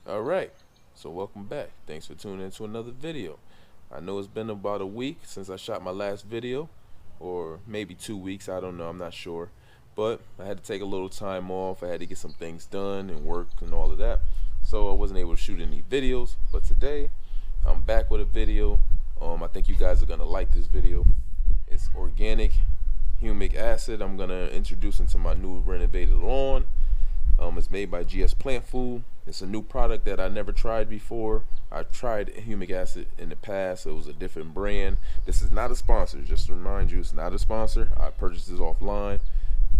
Alright, so welcome back. Thanks for tuning in to another video. I know it's been about a week since I shot my last video, or maybe 2 weeks, I don't know, I'm not sure. But I had to take a little time off. I had to get some things done and work and all of that, so I wasn't able to shoot any videos. But today, I'm back with a video. I think you guys are going to like this video. It's organic humic acid. I'm going to introduce into my new renovated lawn. It's made by GS Plant Food. It's a new product that I never tried before. I tried humic acid in the past. So it was a different brand. This is not a sponsor. Just to remind you, it's not a sponsor. I purchased this offline,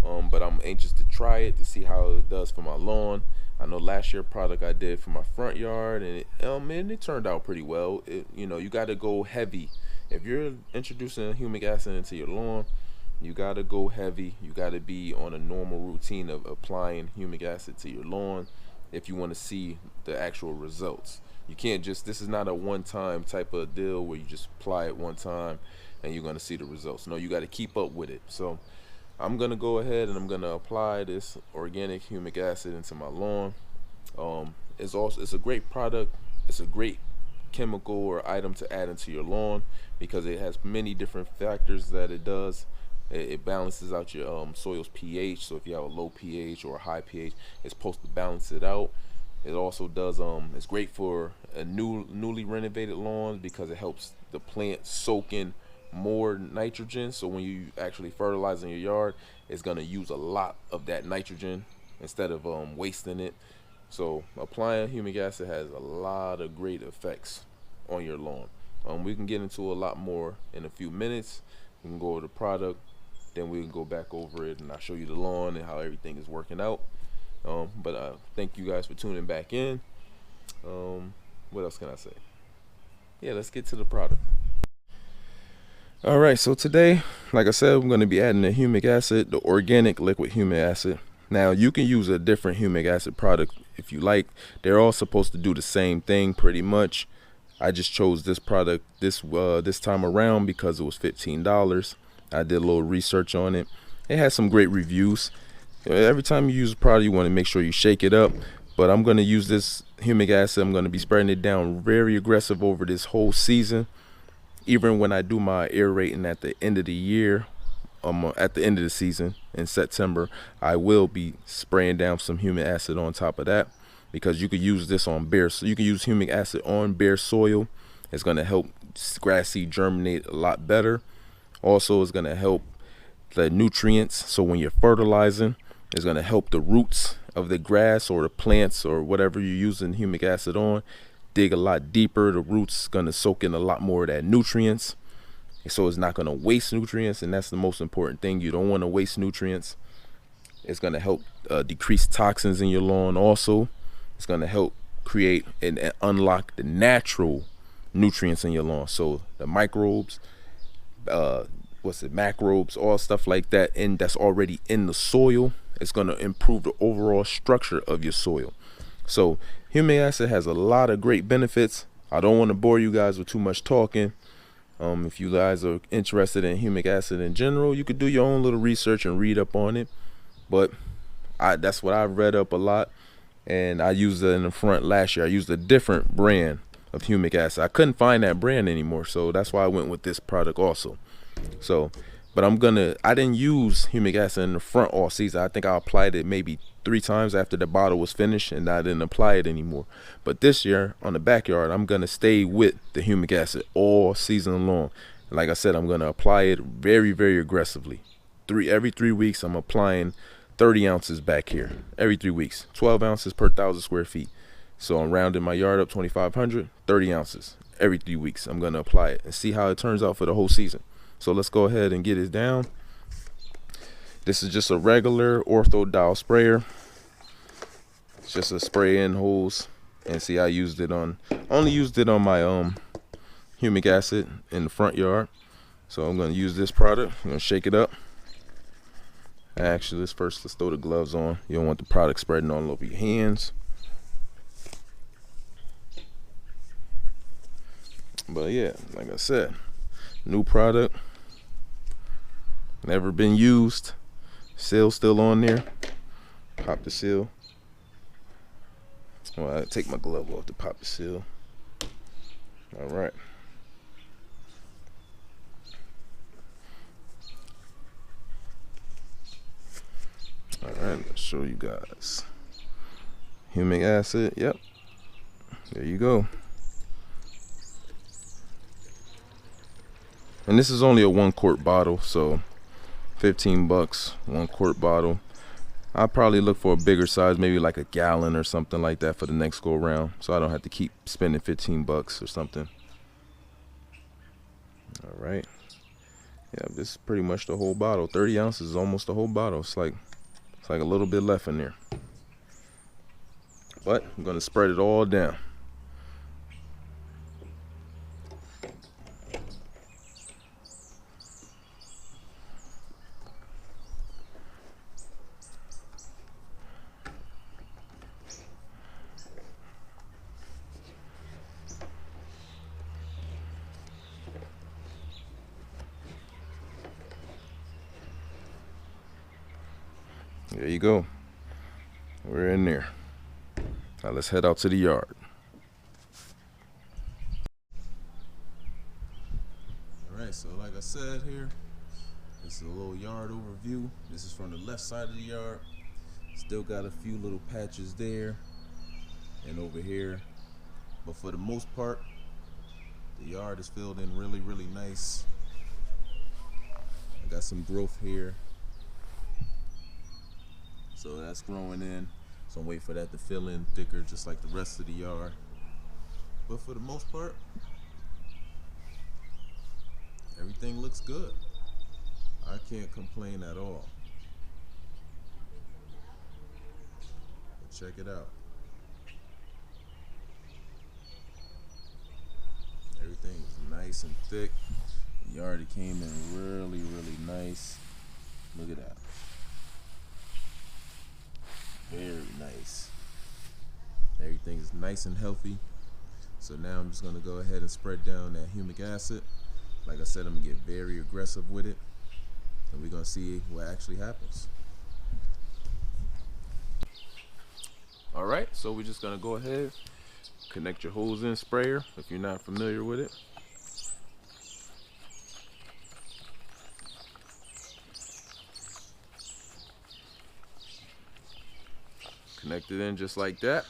but I'm anxious to try it to see how it does for my lawn. I know last year product I did for my front yard, and it turned out pretty well. You got to go heavy if you're introducing humic acid into your lawn. You gotta go heavy. You gotta be on a normal routine of applying humic acid to your lawn if you want to see the actual results. You can't just, this is not a one-time type of deal where you just apply it one time and you're gonna see the results. No, you got to keep up with it. So I'm gonna go ahead and I'm gonna apply this organic humic acid into my lawn. It's a great product. It's a great chemical or item to add into your lawn because it has many different factors that it does. It balances out your soil's pH. So if you have a low pH or a high pH, it's supposed to balance it out. It also does it's great for a newly renovated lawns because it helps the plant soak in more nitrogen. So when you actually fertilize in your yard, it's gonna use a lot of that nitrogen instead of wasting it. So applying humic acid has a lot of great effects on your lawn. We can get into a lot more in a few minutes. We can go over the product, then we can go back over it and I'll show you the lawn and how everything is working out. But thank you guys for tuning back in. What else can I say? Yeah, let's get to the product. Alright, so today, like I said, I'm going to be adding the humic acid, the organic liquid humic acid. Now you can use a different humic acid product if you like. They're all supposed to do the same thing pretty much. I just chose this product this time around because it was $15. I did a little research on it. It has some great reviews. Every time you use a product, you want to make sure you shake it up. But I'm going to use this humic acid. I'm going to be spreading it down very aggressive over this whole season. Even when I do my aerating at the end of the year, at the end of the season in September, I will be spraying down some humic acid on top of that, because you could use this on bare. So you can use humic acid on bare soil. It's going to help grass seed germinate a lot better. Also, it's going to help the nutrients. So when you're fertilizing, it's going to help the roots of the grass or the plants or whatever you're using humic acid on dig a lot deeper. The roots going to soak in a lot more of that nutrients. So it's not going to waste nutrients, and that's the most important thing. You don't want to waste nutrients. It's going to help decrease toxins in your lawn. Also, it's going to help create and unlock the natural nutrients in your lawn. So the microbes, macrobes, all stuff like that, and that's already in the soil. It's going to improve the overall structure of your soil. So humic acid has a lot of great benefits. I don't want to bore you guys with too much talking. If you guys are interested in humic acid in general, you could do your own little research and read up on it. But that's what I've read up a lot, and I used it in the front last year. I used a different brand of humic acid. I couldn't find that brand anymore, so that's why I went with this product also. So, but I didn't use humic acid in the front all season. I think I applied it maybe 3 times after the bottle was finished, and I didn't apply it anymore. But this year on the backyard, I'm gonna stay with the humic acid all season long. Like I said, I'm gonna apply it very, very aggressively. Every 3 weeks, I'm applying 30 ounces back here. Every 3 weeks, 12 ounces per 1,000 square feet. So I'm rounding my yard up 2,500, 30 ounces every 3 weeks. I'm gonna apply it and see how it turns out for the whole season. So let's go ahead and get it down. This is just a regular ortho-dial sprayer. It's just a spray-in hose. And see, I only used it on my humic acid in the front yard. So I'm gonna use this product. I'm gonna shake it up. Actually, let's throw the gloves on. You don't want the product spreading all over your hands. But yeah, like I said, new product, never been used. Seal still on there. Pop the seal. Well, I take my glove off to pop the seal. All right. All right, let's show you guys. Humic acid, yep. There you go. And this is only a 1-quart bottle, so 15 bucks, 1-quart bottle. I'll probably look for a bigger size, maybe like a gallon or something like that for the next go around, so I don't have to keep spending 15 bucks or something. All right. Yeah, this is pretty much the whole bottle. 30 ounces is almost the whole bottle. It's like a little bit left in there. But I'm gonna spread it all down. There you go. We're in there. Now let's head out to the yard. Alright, so like I said here, this is a little yard overview. This is from the left side of the yard. Still got a few little patches there and over here. But for the most part, the yard is filled in really, really nice. I got some growth here. So that's growing in. So I'm waiting for that to fill in thicker just like the rest of the yard. But for the most part, everything looks good. I can't complain at all. But check it out. Everything is nice and thick. The yard came in really, really nice. Look at that. Very nice. Everything is nice and healthy. So now I'm just gonna go ahead and spread down that humic acid. Like I said, I'm gonna get very aggressive with it, and we're gonna see what actually happens. All right, so we're just gonna go ahead, connect your hose in sprayer if you're not familiar with it. Connect it in just like that,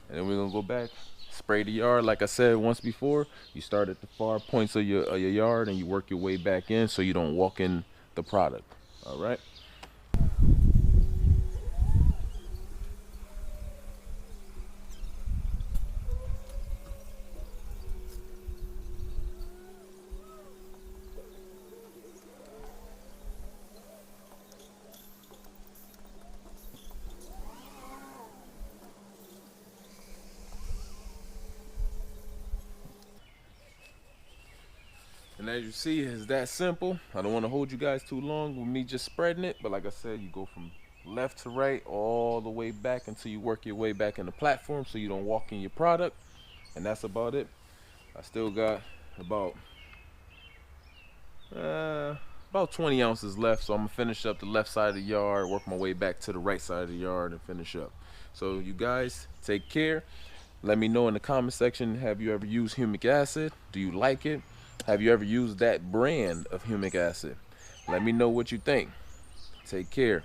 and then we're gonna go back, spray the yard. Like I said once before, you start at the far points of your yard and you work your way back in so you don't walk in the product. All right. And as you see, it's that simple. I don't want to hold you guys too long with me just spreading it, but like I said, you go from left to right all the way back until you work your way back in the platform so you don't walk in your product. And that's about it. I still got about 20 ounces left, so I'm gonna finish up the left side of the yard, work my way back to the right side of the yard and finish up. So you guys take care. Let me know in the comment section, have you ever used humic acid? Do you like it? Have you ever used that brand of humic acid? Let me know what you think. Take care.